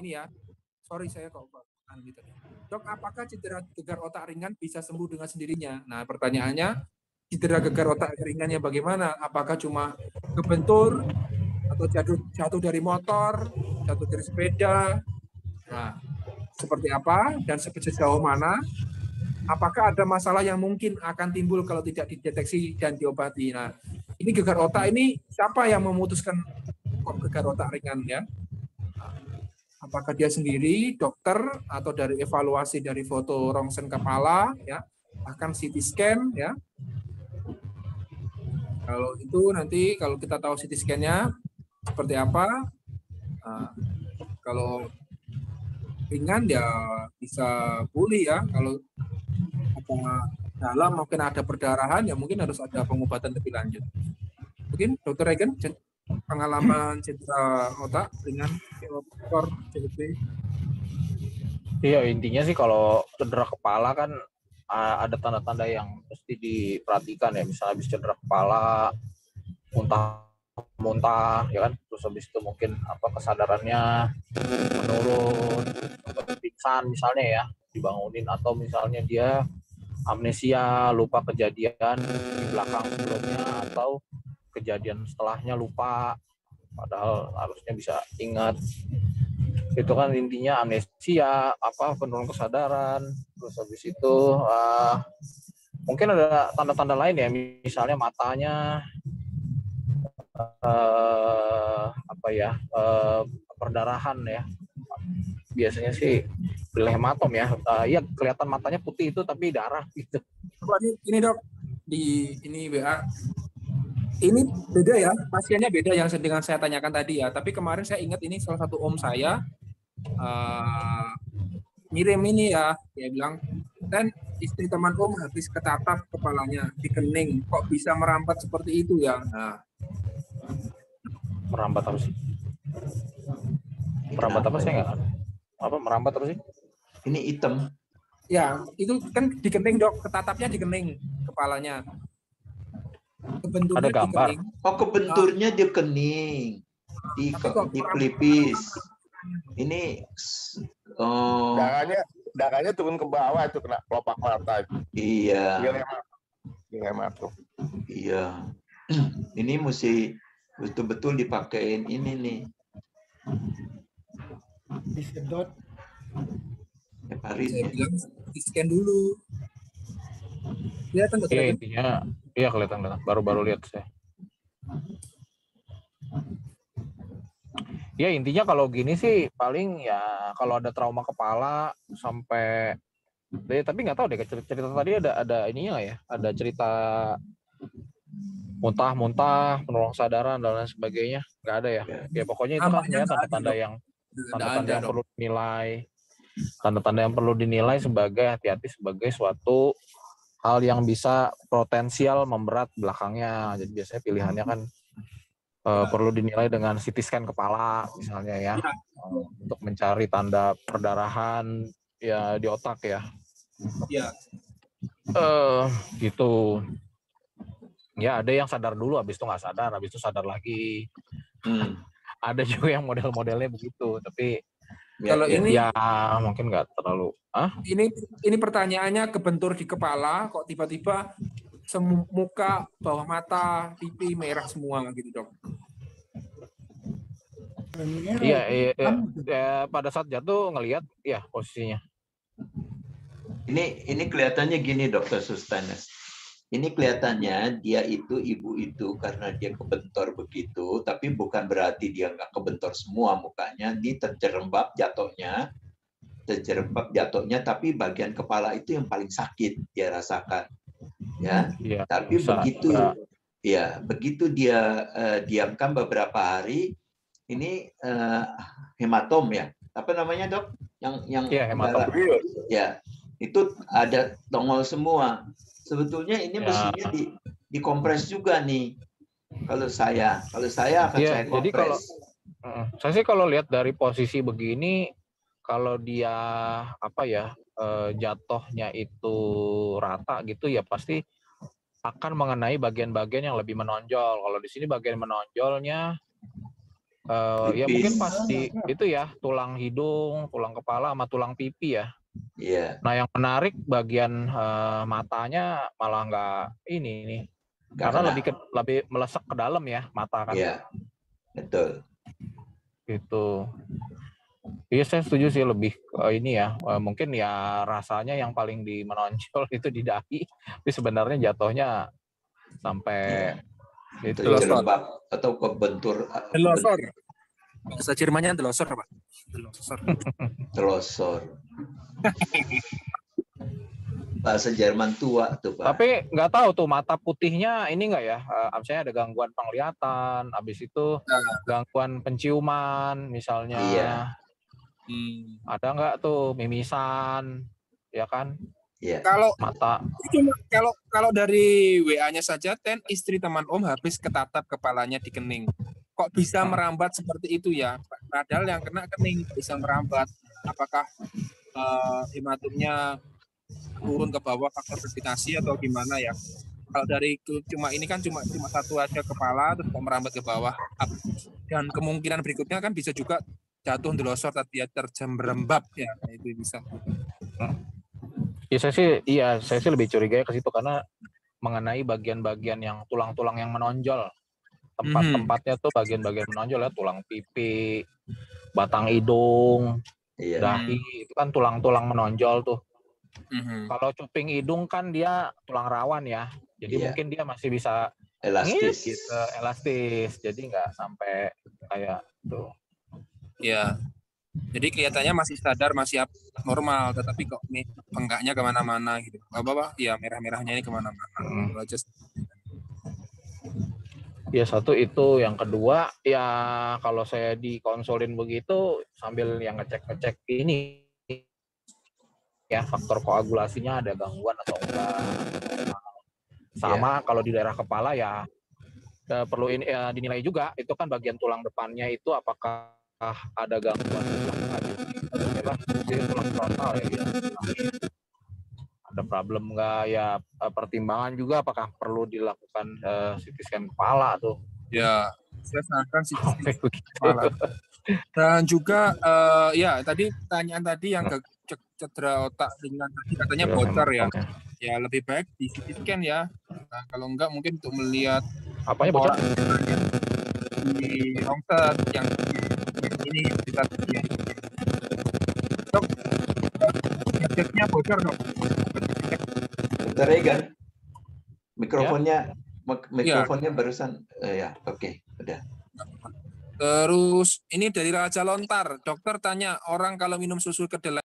ini ya, sorry saya kok gitu. Dok, apakah cedera gegar otak ringan bisa sembuh dengan sendirinya? Nah, pertanyaannya, cedera gegar otak ringannya bagaimana? Apakah cuma kebentur atau jatuh dari motor, jatuh dari sepeda? Nah, seperti apa dan sejauh mana? Apakah ada masalah yang mungkin akan timbul kalau tidak dideteksi dan diobati? Nah, ini gegar otak ini siapa yang memutuskan kok gegar otak ringan ya? Apakah dia sendiri, dokter, atau dari evaluasi dari foto rongsen kepala, ya, bahkan CT scan, ya. Kalau itu nanti kalau kita tahu CT scan-nya seperti apa, nah, kalau ringan ya bisa pulih ya. Kalau ada dalam mungkin ada perdarahan, ya mungkin harus ada pengobatan lebih lanjut. Mungkin Dokter Regen pengalaman cedera otak ringan, COP. Iya, intinya sih kalau cedera kepala kan ada tanda-tanda yang mesti diperhatikan ya. Misalnya habis cedera kepala, muntah ya kan, terus habis itu mungkin kesadarannya menurun, pingsan misalnya ya, dibangunin, atau misalnya dia amnesia, lupa kejadian di belakang sebelumnya atau kejadian setelahnya lupa, padahal harusnya bisa ingat. Itu kan intinya amnesia, penurunan kesadaran. Terus habis itu mungkin ada tanda-tanda lain ya, misalnya matanya perdarahan ya. Biasanya sih hematom ya. Iya, kelihatan matanya putih itu tapi darah gitu. Ini Dok, di ini WA. Ini beda ya, pasiennya beda yang dengan saya tanyakan tadi ya. Tapi kemarin saya ingat ini salah satu om saya ngirim ini ya, dia bilang, dan istri teman om habis ketatap kepalanya di kening, kok bisa merambat seperti itu ya? Nah, merambat apa sih? Merambat apa sih nggak? Apa merambat apa sih? Ini hitam. Ya, itu kan di kening Dok, ketatapnya di kening kepalanya. Ada gambar. Di kening. Oh, kebenturnya di kening, di pelipis. Ini darahnya turun ke bawah itu, kena kelopak mata. Iya. Hematom. Iya. Ini mesti betul-betul dipakein ini nih. Disedot. Heparin. Saya bilang di scan dulu. Kelihatan Iya, intinya iya kelihatan. Baru-baru lihat saya. Ya intinya kalau gini sih paling ya kalau ada trauma kepala sampai tapi nggak tahu deh, cerita tadi ada ininya nggak ya, ada cerita muntah, penurunan kesadaran dan lain sebagainya, nggak ada ya. Ya pokoknya itu kan ya tanda-tanda yang perlu dinilai, tanda-tanda yang perlu dinilai sebagai hati-hati sebagai suatu hal yang bisa potensial memberat belakangnya. Jadi biasanya pilihannya kan perlu dinilai dengan CT scan kepala misalnya ya, untuk mencari tanda perdarahan ya di otak ya. Iya. Gitu. Ya ada yang sadar dulu, habis itu nggak sadar, habis itu sadar lagi. Ada juga yang model-modelnya begitu, tapi kalau ini ya mungkin nggak terlalu. Ini pertanyaannya kebentur di kepala, kok tiba-tiba muka, bawah mata, pipi merah semua gitu Dok. Iya, pada saat jatuh ngelihat ya posisinya. Ini kelihatannya gini Dokter Sustanes. Ini kelihatannya dia itu ibu itu karena dia kebentor begitu, tapi bukan berarti dia nggak kebentor semua mukanya. Dia terjerembab jatuhnya, tapi bagian kepala itu yang paling sakit dia rasakan. Ya, tapi begitu dia diamkan beberapa hari, ini hematom ya. Apa namanya Dok? Yang hematom. Ya, itu ada tongol semua. Sebetulnya ini mestinya dikompres juga nih. Kalau saya akan saya kompres. Jadi saya sih kalau lihat dari posisi begini, kalau dia jatuhnya itu rata gitu ya pasti akan mengenai bagian-bagian yang lebih menonjol. Kalau di sini bagian menonjolnya Ya mungkin Tipis. pasti itu ya, tulang hidung, tulang kepala, sama tulang pipi ya. Iya, Nah yang menarik bagian matanya malah nggak ini nih, nggak karena kena. lebih melesek ke dalam ya mata kan. Iya, betul. Gitu. Iya saya setuju sih, lebih ini ya, mungkin ya rasanya yang paling menonjol itu di dahi, tapi sebenarnya jatuhnya sampai Iya. itu. Itu jelebak atau kebentur. Delosor. Bahasa Jermannya delosor, Pak. Delosor. Telosor. Bahasa Jerman tua tuh, Pak. Tapi nggak tahu tuh mata putihnya ini nggak ya, misalnya ada gangguan penglihatan, habis itu gangguan penciuman misalnya. Iya. Ada nggak tuh mimisan, ya kan? Iya. Kalau Mata. kalau dari WA-nya saja, istri teman Om habis ketatap kepalanya di kening. Kok bisa merambat seperti itu ya? Padahal yang kena kening bisa merambat. Apakah hematomnya turun ke bawah faktor gravitasi atau gimana ya? Kalau dari cuma ini kan cuma satu aja kepala terus kok merambat ke bawah. Dan kemungkinan berikutnya kan bisa juga jatuh delosor tadi ya, terjam berembab ya, itu bisa. Ya saya sih lebih curiga ke situ karena mengenai bagian-bagian yang tulang-tulang yang menonjol. Tempat-tempatnya tuh bagian-bagian menonjol ya, tulang pipi, batang hidung, Iya. dahi, itu kan tulang-tulang menonjol tuh. Kalau cuping hidung kan dia tulang rawan ya, jadi Iya. mungkin dia masih bisa Elastis. gitu, elastis, jadi nggak sampai kayak tuh. Ya, jadi kelihatannya masih sadar, masih normal, tetapi kok nih bengkaknya kemana-mana gitu. Apa? Ya merah-merahnya ini kemana-mana. Itu aja. Ya satu itu, yang kedua ya kalau saya dikonsulin begitu sambil yang ngecek ini ya faktor koagulasinya ada gangguan atau enggak. Sama kalau di daerah kepala ya perlu ini dinilai juga, itu kan bagian tulang depannya itu apakah ada gangguan tulang frontal ya gitu. Ada problem nggak ya, pertimbangan juga apakah perlu dilakukan CT scan kepala tuh. Ya, saya sarankan CT scan kepala. Dan juga ya tadi pertanyaan tadi yang cedera otak ringan tadi katanya bocor ya. Ya lebih baik di CT scan ya. Nah, kalau enggak mungkin untuk melihat apanya bocor di rongset yang ini kita ya. Dok, headsetnya bocor dok. Bentar Regan. Mikrofonnya barusan ya, oke, udah. Terus ini dari Raja Lontar, dokter tanya orang kalau minum susu kedelai